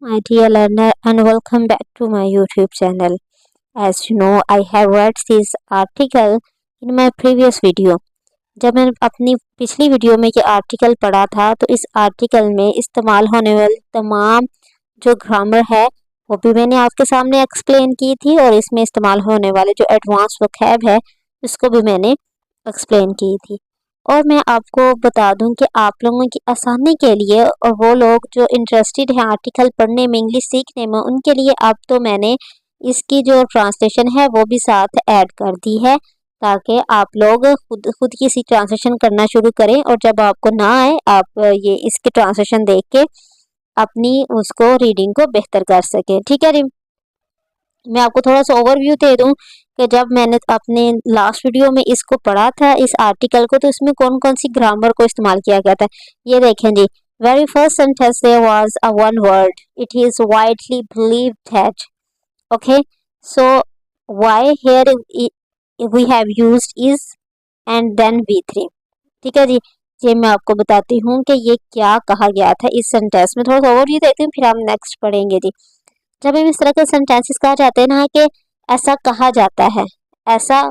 My dear learner, and welcome back to my YouTube channel. As you know, I have read this article in my previous video. जब मैंने अपनी पिछली video में ये article पढ़ा था तो इस आर्टिकल में इस्तेमाल होने वाली तमाम जो ग्रामर है वो भी मैंने आपके सामने एक्सप्लेन की थी और इसमें इस्तेमाल होने वाले जो एडवांस वोकैब है उसको भी मैंने एक्सप्लेन की थी। और मैं आपको बता दूं कि आप लोगों की आसानी के लिए और वो लोग जो इंटरेस्टेड हैं आर्टिकल पढ़ने में, इंग्लिश सीखने में, उनके लिए अब तो मैंने इसकी जो ट्रांसलेशन है वो भी साथ ऐड कर दी है ताकि आप लोग खुद की सी ट्रांसलेशन करना शुरू करें और जब आपको ना आए आप ये इसकी ट्रांसलेशन देख के अपनी उसको रीडिंग को बेहतर कर सकें। ठीक है। मैं आपको थोड़ा सा ओवरव्यू दे दूं कि जब मैंने अपने लास्ट वीडियो में इसको पढ़ा था इस आर्टिकल को तो इसमें कौन कौन सी ग्रामर को इस्तेमाल किया गया था। ये देखें जी, very first sentence there was a one word, it is widely believed that. Okay, so why here we have used is and then V3। ठीक है जी, ये मैं आपको बताती हूँ कि ये क्या कहा गया था इस सेंटेंस में। थोड़ा सा ओवरव्यू देती हूँ फिर हम नेक्स्ट पढ़ेंगे जी। जब हम इस तरह के सेंटेंसेस कहा जाते हैं ना कि ऐसा कहा जाता है, ऐसा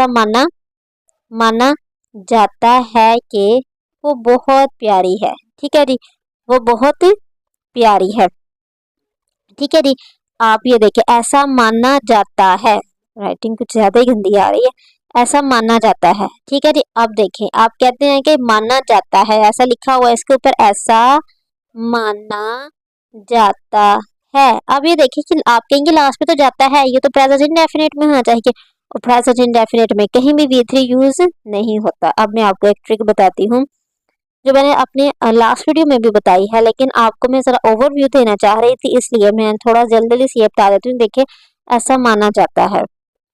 माना माना जाता है कि वो बहुत प्यारी है। ठीक है जी, वो बहुत प्यारी है। ठीक है जी, आप ये देखिए, ऐसा माना जाता है, राइटिंग कुछ ज्यादा ही गंदी आ रही है, ऐसा माना जाता है। ठीक है जी, अब देखें, आप कहते हैं कि माना जाता है, ऐसा लिखा हुआ है इसके ऊपर, ऐसा माना जाता है। अब ये देखिए कि आप कहेंगे लास्ट में तो जाता है, ये तो प्रेजेंट इंडेफिनिट में होना चाहिए और प्रेजेंट इंडेफिनिट में कहीं भी V3 यूज नहीं होता। अब मैं आपको एक ट्रिक बताती हूँ जो मैंने अपने लास्ट वीडियो में भी बताई है, लेकिन आपको मैं जरा ओवरव्यू देना चाह रही थी इसलिए मैं थोड़ा जल्दी से ये बता देती हूँ। देखिए, ऐसा माना जाता है,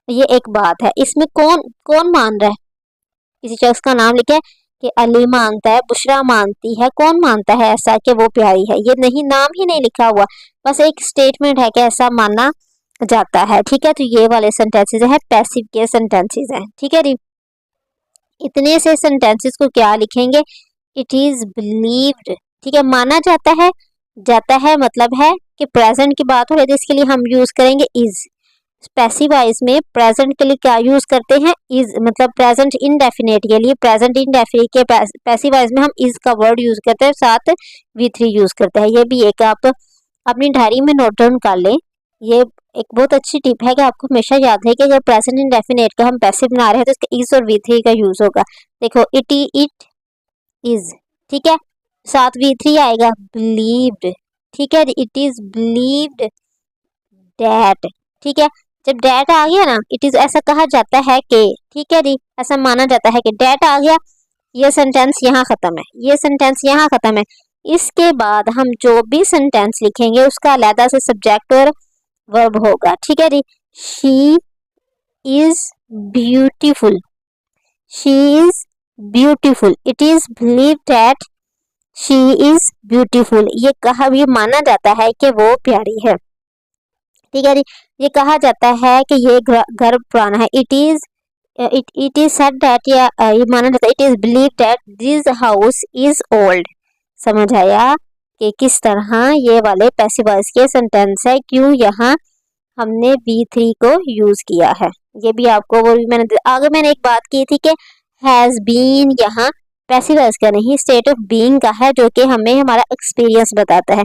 ये एक बात है, इसमें कौन कौन मान रहा है, किसी शख्स का नाम लिखा है कि अली मानता है, बुशरा मानती है, कौन मानता है ऐसा कि वो प्यारी है, ये नहीं, नाम ही नहीं लिखा हुआ, बस एक स्टेटमेंट है कि ऐसा माना जाता है। ठीक है, तो ये वाले सेंटेंसेस है पैसिव के सेंटेंसेस हैं। ठीक है जी, इतने से सेंटेंसेस को क्या लिखेंगे, इट इज बिलीव्ड। ठीक है, माना जाता है मतलब है कि प्रेजेंट की बात हो रही है तो इसके लिए हम यूज करेंगे इज। पैसिव वॉइस में प्रेजेंट के लिए क्या यूज करते हैं, इज, मतलब प्रेजेंट इंडेफिनिट के लिए प्रेजेंट इंडेफिनिट के पैसिव वॉइस में हम इज का वर्ड यूज करते हैं, साथ V3 यूज करते हैं। ये भी एक आप अपनी डायरी में नोट डाउन कर लें। ये एक बहुत अच्छी टिप है कि आपको हमेशा याद है कि अगर प्रेजेंट इंडेफिनिट का हम पैसिव बना रहे हैं तो इसका इज और V3 का यूज होगा। देखो, इट इज, ठीक है, साथ V3 आएगा, बिलीव्ड। ठीक है, इट इज बिलीव्ड डैट। ठीक है, जब डैट आ गया ना, इट इज ऐसा कहा जाता है कि, ठीक है जी, ऐसा माना जाता है कि डैट आ गया, ये सेंटेंस यहाँ खत्म है, ये सेंटेंस यहाँ खत्म है। इसके बाद हम जो भी सेंटेंस लिखेंगे उसका अलग से सब्जेक्ट और वर्ब होगा। ठीक है जी, she is beautiful, she is beautiful, it is believe that she is beautiful, ये कहा, ये माना जाता है कि वो प्यारी है। ठीक है जी, ये कहा जाता है कि ये घर पुराना है, इट इज सेड दैट, या ये माना जाता है, it is believe that this house is old. समझ आया कि किस तरह ये वाले पैसिव वॉइस के सेंटेंस है, क्यों यहाँ हमने V3 को यूज किया है। ये भी आपको, वो भी मैंने आगे मैंने एक बात की थी कि हैज बीन यहाँ पैसिव वॉइस का नहीं, स्टेट ऑफ बीइंग का है, जो कि हमें हमारा एक्सपीरियंस बताता है।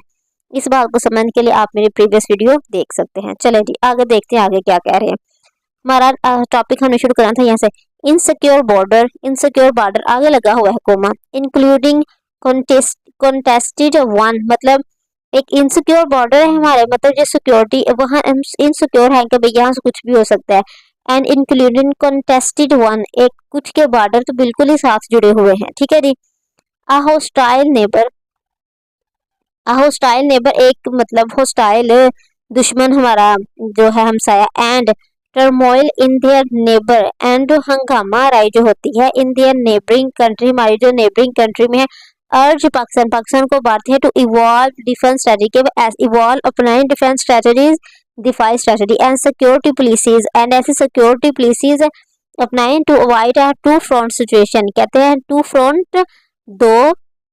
इस बात को समझने के लिए आप मेरी प्रीवियस वीडियो देख सकते हैं। चलें जी, आगे देखते हैं आगे क्या कह रहे हैं। हमारा टॉपिक हमने शुरू करना था यहाँ से, इनसिक्योर बॉर्डर आगे लगा हुआ है कोमा, इंक्लूडिंग कॉन्टेस्टेड वन, मतलब एक इनसिक्योर बॉर्डर है हमारे, मतलब जो सिक्योरिटी वहाँ इनसिक्योर है कि भाई यहाँ से कुछ भी हो सकता है, एंड इंक्लूडिंग कॉन्टेस्टेड वन, एक कुछ के बॉर्डर तो बिल्कुल ही साथ जुड़े हुए हैं। ठीक है जी, अ होस्टाइल नेबर एक मतलब होस्टाइल दुश्मन हमारा जो है हमसाया, and turmoil in their neighbour, and जो हंगामा राय जो होती है इन देयर नेबरिंग कंट्री, हमारी जो नेबरिंग कंट्री में है, अर्ज पाकिस्तान को बात है टू इवॉल्व डिफेंस स्ट्रेटजी के इवॉल्व अपनाएं defence strategies, defy strategy and security policies, and ऐसी सिक्योरिटी पॉलिसीज अपनाएं to avoid a two front situation. कहते हैं टू फ्रंट, दो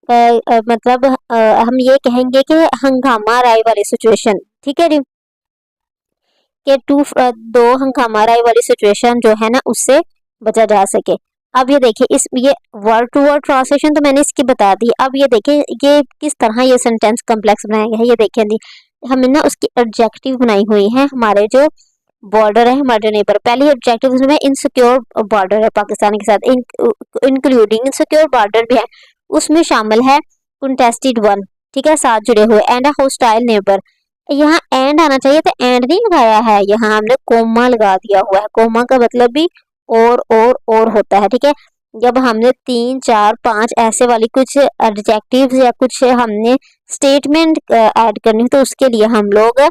मतलब हम ये कहेंगे कि हंगामा राय वाली सिचुएशन, ठीक है जी, कि दो हंगामा राय वाली सिचुएशन जो है ना उससे बचा जा सके। अब ये देखिए, इस ये वर्ड टू वर्ड ट्रांसलेशन तो मैंने इसकी बता दी। अब ये देखिए ये किस तरह ये सेंटेंस कम्प्लेक्स बनाया गया है। ये देखिए जी, हमने ना उसकी ऑब्जेक्टिव बनाई हुई है। हमारे जो बॉर्डर है, हमारे नेबर, पहली ऑब्जेक्टिव उसमें इनसिक्योर बॉर्डर है पाकिस्तान के साथ, इंक्लूडिंग इनसिक्योर बॉर्डर भी है, उसमें शामिल है कंटेस्टेड वन, ठीक है, साथ जुड़े हुए, एंड अ होस्टाइल नेबर। यहाँ एंड आना चाहिए तो एंड नहीं लगाया है, यहाँ हमने कोमा लगा दिया हुआ है। कोमा का मतलब भी और होता है, ठीक है। जब हमने 3 4 5 ऐसे वाली कुछ एडजेक्टिव्स या कुछ हमने स्टेटमेंट ऐड करनी है तो उसके लिए हम लोग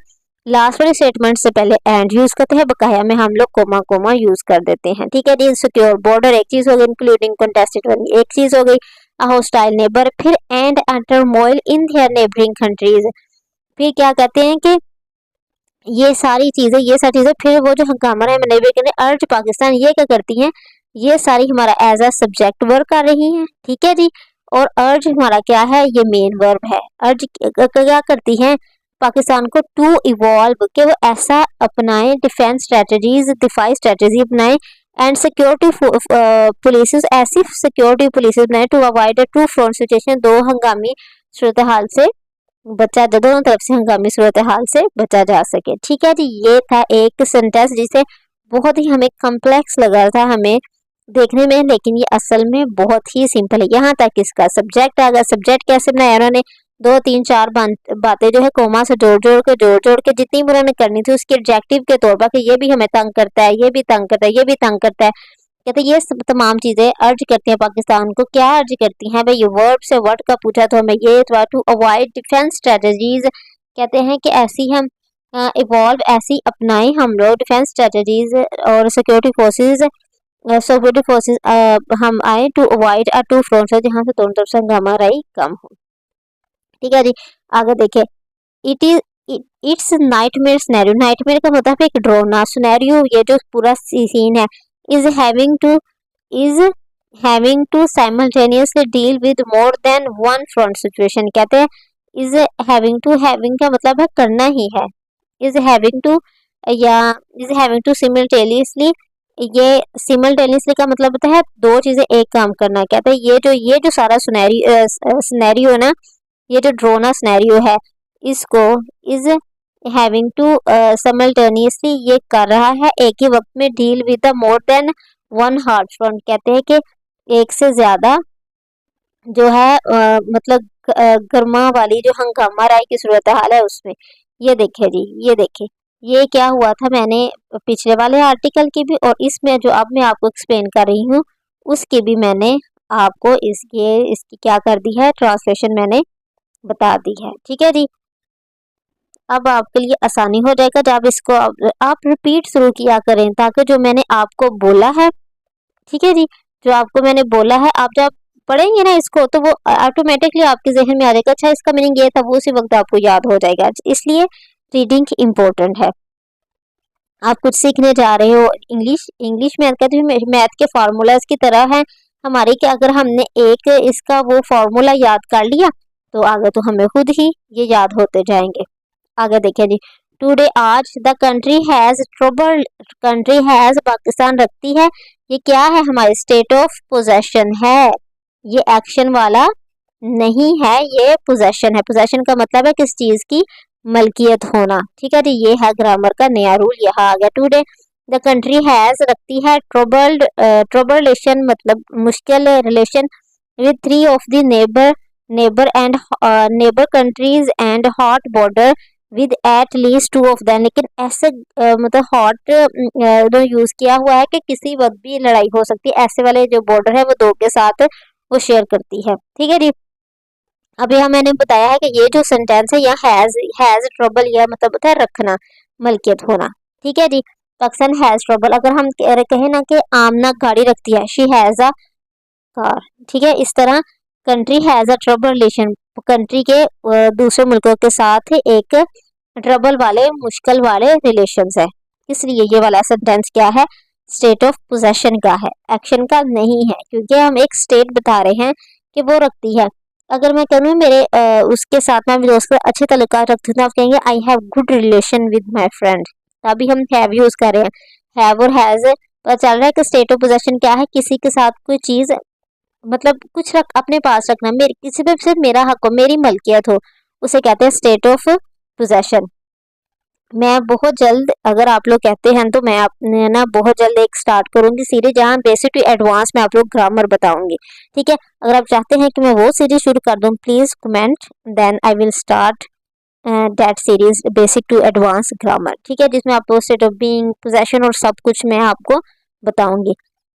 लास्ट वाले स्टेटमेंट से पहले एंड यूज करते हैं, बकाया में हम लोग कोमा कोमा यूज कर देते हैं, ठीक है जी। इनसिक्योर बॉर्डर एक चीज हो गई, इंक्लूडिंग कंटेस्टेड वन एक चीज हो गई, होस्टाइल नेबर, फिर and turmoil in there neighbouring countries, फिर क्या कहते हैं कि ये सारी चीजें फिर वो जो हंगामा है नेबर के अर्ज पाकिस्तान, ये क्या करती हैं, ये सारी हमारा एज अ सब्जेक्ट वर्क कर रही हैं, ठीक है जी। और अर्ज हमारा क्या है, ये मेन वर्ब है। अर्ज क्या करती हैं पाकिस्तान को, टू इवॉल्व, के वो ऐसा अपनाए, डिफेंस स्ट्रेटजीज, दिफाई स्ट्रेटजी अपनाए, एंड सिक्योरिटी पुलिस, ऐसी सिक्योरिटी पुलिस बनाए to avoid two front situation, दो हंगामी सूरत हाल से बचा, दोनों तरफ से हंगामी सूरत हाल से बचा जा सके, ठीक है जी। ये था एक सेंटेंस जिसे बहुत ही हमें कॉम्प्लेक्स लगा था हमें देखने में, लेकिन ये असल में बहुत ही सिंपल है। यहाँ तक इसका सब्जेक्ट आ गया। सब्जेक्ट कैसे बनाया उन्होंने, 2 3 4 बातें जो है कोमा से जोड़ के जितनी भी उन्होंने करनी थी उसके ऑब्जेक्टिव के तौर पर कि ये भी हमें तंग करता है, ये भी तंग करता है, ये भी तंग करता है, कहते ये तमाम चीजें अर्ज करती हैं पाकिस्तान को। क्या अर्ज करती हैं भाई, ये वर्ब से वर्ड का पूछा तो हमें ये टू अवॉइड डिफेंस स्ट्रेटजीज, कहते हैं कि ऐसी हम इवॉल्व, ऐसी अपनाएं हम लोग डिफेंस स्ट्रेटजीज और सिक्योरिटी फोर्सेज हम आए टू अवॉइड टू फ्रंट, जहाँ से दोनों तरफ से हंगामा राई कम हो, ठीक है जी। आगे देखे, it is it's nightmare scenario, nightmare का मतलब है एक ड्रोना सिनेरियो, ये जो पूरा सीन है, is having to simultaneously deal with more than one front situation, कहते हैं is having का मतलब है करना ही है, is having to या is having to simultaneously, ये simultaneously का मतलब होता है दो चीजें एक काम करना, कहते हैं ये जो सारा सिनेरियो है ना, ये जो ड्रोना सिनेरियो है, इसको is having to simultaneously, ये कर रहा है एक ही वक्त में, deal with the more than one hard front, कहते हैं कि एक से ज्यादा जो है मतलब गर्मा वाली जो हंगामा राय की सूरत हाल है उसमें। ये देखे जी, ये देखे, ये क्या हुआ था, मैंने पिछले वाले आर्टिकल की भी और इसमें जो अब मैं आपको एक्सप्लेन कर रही हूँ उसकी भी मैंने आपको इसकी क्या कर दी है, ट्रांसलेशन मैंने बता दी है, ठीक है जी। अब आपके लिए आसानी हो जाएगा जब इसको आप रिपीट शुरू किया करें, ताकि जो मैंने आपको बोला है, ठीक है जी, जो आपको मैंने बोला है, आप जब पढ़ेंगे ना इसको तो वो ऑटोमेटिकली आपके जहन में आ जाएगा, अच्छा इसका मीनिंग ये था, वो उसी वक्त आपको याद हो जाएगा। इसलिए रीडिंग इम्पोर्टेंट है। आप कुछ सीखने जा रहे हो, इंग्लिश मैथ का तो मैथ के फार्मूलाज की तरह है हमारे, कि अगर हमने एक इसका वो फार्मूला याद कर लिया तो आगे तो हमें खुद ही ये याद होते जाएंगे। आगे देखिए जी, टुडे, आज, the country has trouble, country has Pakistan रखती है, ये क्या है, हमारे स्टेट ऑफ पोजेशन है, ये एक्शन वाला नहीं है, ये पोजेशन है। पोजेशन का मतलब है किस चीज की मलकियत होना, ठीक है जी। ये है ग्रामर का नया रूल, यहाँ आ गया। टुडे द कंट्री हैज रखती है ट्रबल्ड, ट्रबलेशन मतलब मुश्किल relation with 3 of the neighbour and neighbour countries and hot border with at least 2 of them, लेकिन ऐसे मतलब हॉट यूज किया हुआ है कि किसी वक्त भी लड़ाई हो सकती है, ऐसे वाले जो बॉर्डर है वो 2 के साथ वो शेयर करती है, ठीक है जी। अब यहाँ मैंने बताया है कि ये जो सेंटेंस है यहाँ हैज ट्रबल, यह मतलब होता है रखना, मलकियत होना, ठीक है जी। पाकिस्तान हैज ट्रबल, अगर हम कहें ना कि आमना गाड़ी रखती है, शी हैज अ कार, ठीक है, इस तरह country has a trouble relation, country के दूसरे मुल्कों के साथ एक ट्रबल वाले, मुश्किल वाले रिलेशंस है, इसलिए ये वाला सेंटेंस क्या है, स्टेट ऑफ पोजेशन का है, एक्शन का नहीं है, क्योंकि हम एक स्टेट बता रहे हैं कि वो रखती है। अगर मैं कहूँ मेरे उसके साथ में अपने दोस्त के अच्छे ताल्लुकात रखती हूँ तो आप कहेंगे I have good relation with my friend. अभी हम हैव यूज कर रहे हैं, हैव और हैज पता चल रहा है कि स्टेट ऑफ पोजेशन क्या है, किसी के साथ कोई चीज मतलब कुछ रख अपने पास रखना, मेरे किसी पे सिर्फ मेरा हक हो, मेरी मलकियत हो, उसे कहते हैं स्टेट ऑफ पोजेशन। मैं बहुत जल्द, अगर आप लोग कहते हैं तो मैं आपने ना बहुत जल्द एक स्टार्ट करूंगी सीरीज जहाँ बेसिक टू एडवांस में आप लोग ग्रामर बताऊंगी। ठीक है, अगर आप चाहते हैं कि मैं वो सीरीज शुरू कर दूं please comment, then I will start that series basic to advance grammar. ठीक है, जिसमें आपको स्टेट ऑफ बीइंग, पोजेशन और सब कुछ मैं आपको बताऊंगी।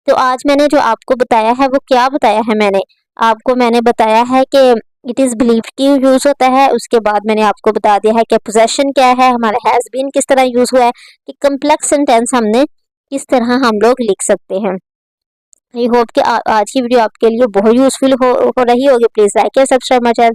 तो आज मैंने जो आपको बताया है वो क्या बताया है, मैंने बताया है कि इट इज़ बिलीव्ड की यूज़ होता है। उसके बाद मैंने आपको बता दिया है कि पोजेशन क्या है, हमारा हैज़ बीन किस तरह यूज़ हुआ है, कि कम्प्लेक्स सेंटेंस हमने किस तरह हम लोग लिख सकते हैं। आई होप कि आज की वीडियो आपके लिए बहुत यूजफुल हो रही होगी। प्लीज़ लाइक या सब्सक्राइब माय चैनल।